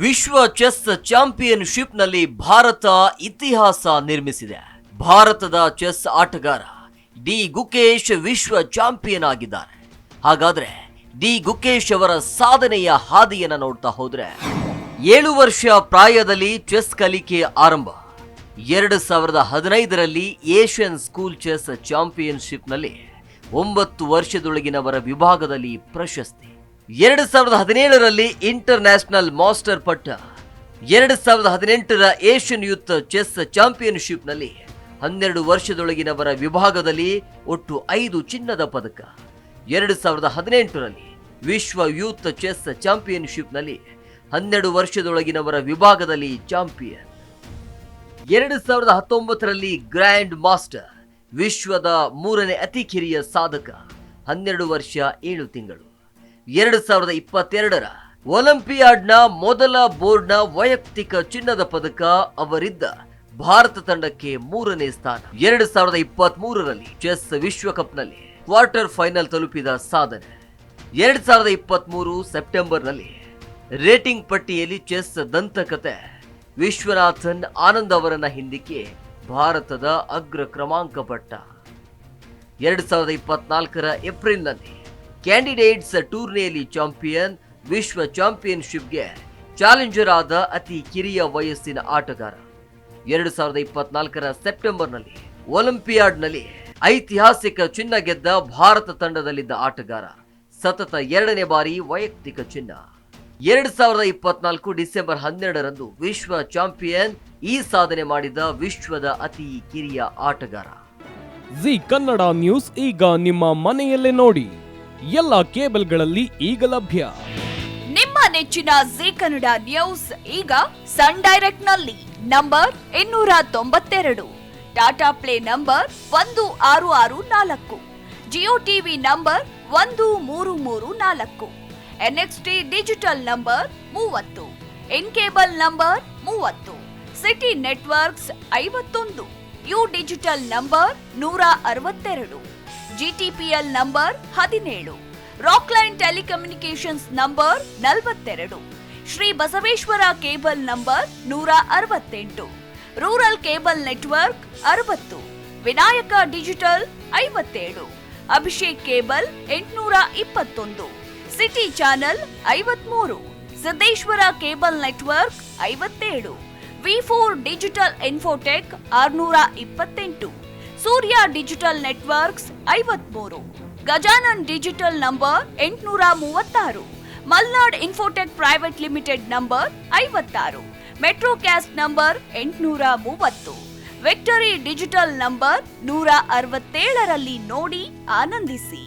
ವಿಶ್ವ ಚೆಸ್ ಚಾಂಪಿಯನ್ಶಿಪ್ನಲ್ಲಿ ಭಾರತ ಇತಿಹಾಸ ನಿರ್ಮಿಸಿದೆ. ಭಾರತದ ಚೆಸ್ ಆಟಗಾರ ಡಿ ಗುಕೇಶ್ ವಿಶ್ವ ಚಾಂಪಿಯನ್ ಆಗಿದ್ದಾರೆ. ಹಾಗಾದ್ರೆ ಡಿ ಗುಕೇಶ್ ಅವರ ಸಾಧನೆಯ ಹಾದಿಯನ್ನ ನೋಡ್ತಾ ಹೋದ್ರೆ 7 ವರ್ಷ ಪ್ರಾಯದಲ್ಲಿ ಚೆಸ್ ಕಲಿಕೆ ಆರಂಭ. 2015ರಲ್ಲಿ ಏಷ್ಯನ್ ಸ್ಕೂಲ್ ಚೆಸ್ ಚಾಂಪಿಯನ್ಶಿಪ್ನಲ್ಲಿ 9 ವರ್ಷದೊಳಗಿನವರ ವಿಭಾಗದಲ್ಲಿ ಪ್ರಶಸ್ತಿ. 2017ರಲ್ಲಿ ಇಂಟರ್ ನ್ಯಾಷನಲ್ ಮಾಸ್ಟರ್ ಪಟ್ಟ. 2018ರ ಏಷ್ಯನ್ ಯೂತ್ ಚೆಸ್ ಚಾಂಪಿಯನ್ಶಿಪ್ನಲ್ಲಿ 12 ವರ್ಷದೊಳಗಿನವರ ವಿಭಾಗದಲ್ಲಿ ಒಟ್ಟು 5 ಚಿನ್ನದ ಪದಕ. 2018ರಲ್ಲಿ ವಿಶ್ವ ಯೂತ್ ಚೆಸ್ ಚಾಂಪಿಯನ್ಶಿಪ್ನಲ್ಲಿ 12 ವರ್ಷದೊಳಗಿನವರ ವಿಭಾಗದಲ್ಲಿ ಚಾಂಪಿಯನ್. 2019ರಲ್ಲಿ ಗ್ರ್ಯಾಂಡ್ ಮಾಸ್ಟರ್, ವಿಶ್ವದ 3ನೇ ಅತಿ ಕಿರಿಯ ಸಾಧಕ, 12 ವರ್ಷ 7 ತಿಂಗಳು. 2022ರ ಒಲಿಂಪಿಯಾಡ್ನ ಮೊದಲ ಬೋರ್ಡ್ನ ವೈಯಕ್ತಿಕ ಚಿನ್ನದ ಪದಕ ಅವರಿದ್ದ ಭಾರತ ತಂಡಕ್ಕೆ 3ನೇ ಸ್ಥಾನ. 2023ರಲ್ಲಿ ಚೆಸ್ ವಿಶ್ವಕಪ್ನಲ್ಲಿ ಕ್ವಾರ್ಟರ್ ಫೈನಲ್ ತಲುಪಿದ ಸಾಧನೆ. 2023 ಸೆಪ್ಟೆಂಬರ್ನಲ್ಲಿ ರೇಟಿಂಗ್ ಪಟ್ಟಿಯಲ್ಲಿ ಚೆಸ್ ದಂತಕತೆ ವಿಶ್ವನಾಥನ್ ಆನಂದ್ ಅವರನ್ನ ಹಿಂದಿಕ್ಕಿ ಭಾರತದ ಅಗ್ರ ಕ್ರಮಾಂಕ ಪಟ್ಟ. 2024ರ ಏಪ್ರಿಲ್ನಲ್ಲಿ ಕ್ಯಾಂಡಿಡೇಟ್ಸ್ ಟೂರ್ನಿಯಲ್ಲಿ ಚಾಂಪಿಯನ್, ವಿಶ್ವ ಚಾಂಪಿಯನ್ಶಿಪ್ಗೆ ಚಾಲೆಂಜರ್ ಆದ ಅತಿ ಕಿರಿಯ ವಯಸ್ಸಿನ ಆಟಗಾರ. 2024ರ ಸೆಪ್ಟೆಂಬರ್ನಲ್ಲಿ ಒಲಿಂಪಿಯಾಡ್ನಲ್ಲಿ ಐತಿಹಾಸಿಕ ಚಿನ್ನ ಗೆದ್ದ ಭಾರತ ತಂಡದಲ್ಲಿದ್ದ ಆಟಗಾರ, ಸತತ 2ನೇ ಬಾರಿ ವೈಯಕ್ತಿಕ ಚಿನ್ನ. 2024 ಡಿಸೆಂಬರ್ 12ರಂದು ವಿಶ್ವ ಚಾಂಪಿಯನ್, ಈ ಸಾಧನೆ ಮಾಡಿದ ವಿಶ್ವದ ಅತಿ ಕಿರಿಯ ಆಟಗಾರ. ಜಿ ಕನ್ನಡ ನ್ಯೂಸ್ ಈಗ ನಿಮ್ಮ ಮನೆಯಲ್ಲೇ ನೋಡಿ. ಎಲ್ಲ ಕೇಬಲ್ಗಳಲ್ಲಿ ಈಗ ಲಭ್ಯ. ನಿಮ್ಮ ನೆಚ್ಚಿನ ಜಿ ಕನ್ನಡ ನ್ಯೂಸ್ ಈಗ ಸನ್ ಡೈರೆಕ್ಟ್ ನಲ್ಲಿ number 292, Tata play number 1664, Jio TV number 1334, NXT digital number 30, in cable number 30, city networks 51, U digital number 162, GTPL number 17, Rockline telecommunications number 42, Shri Basaveshwara cable number 168, rural cable network 60, Vinayaka digital 57, Abhishek cable 821, city channel 53, Siddeshwara cable network 57, ವಿ4 digital infotech 628, Surya digital networks 53, Gajanan digital number 836, Malnad infotech private limited number 56, Metrocast number 830, victory digital number 167ರಲ್ಲಿ ನೋಡಿ ಆನಂದಿಸಿ.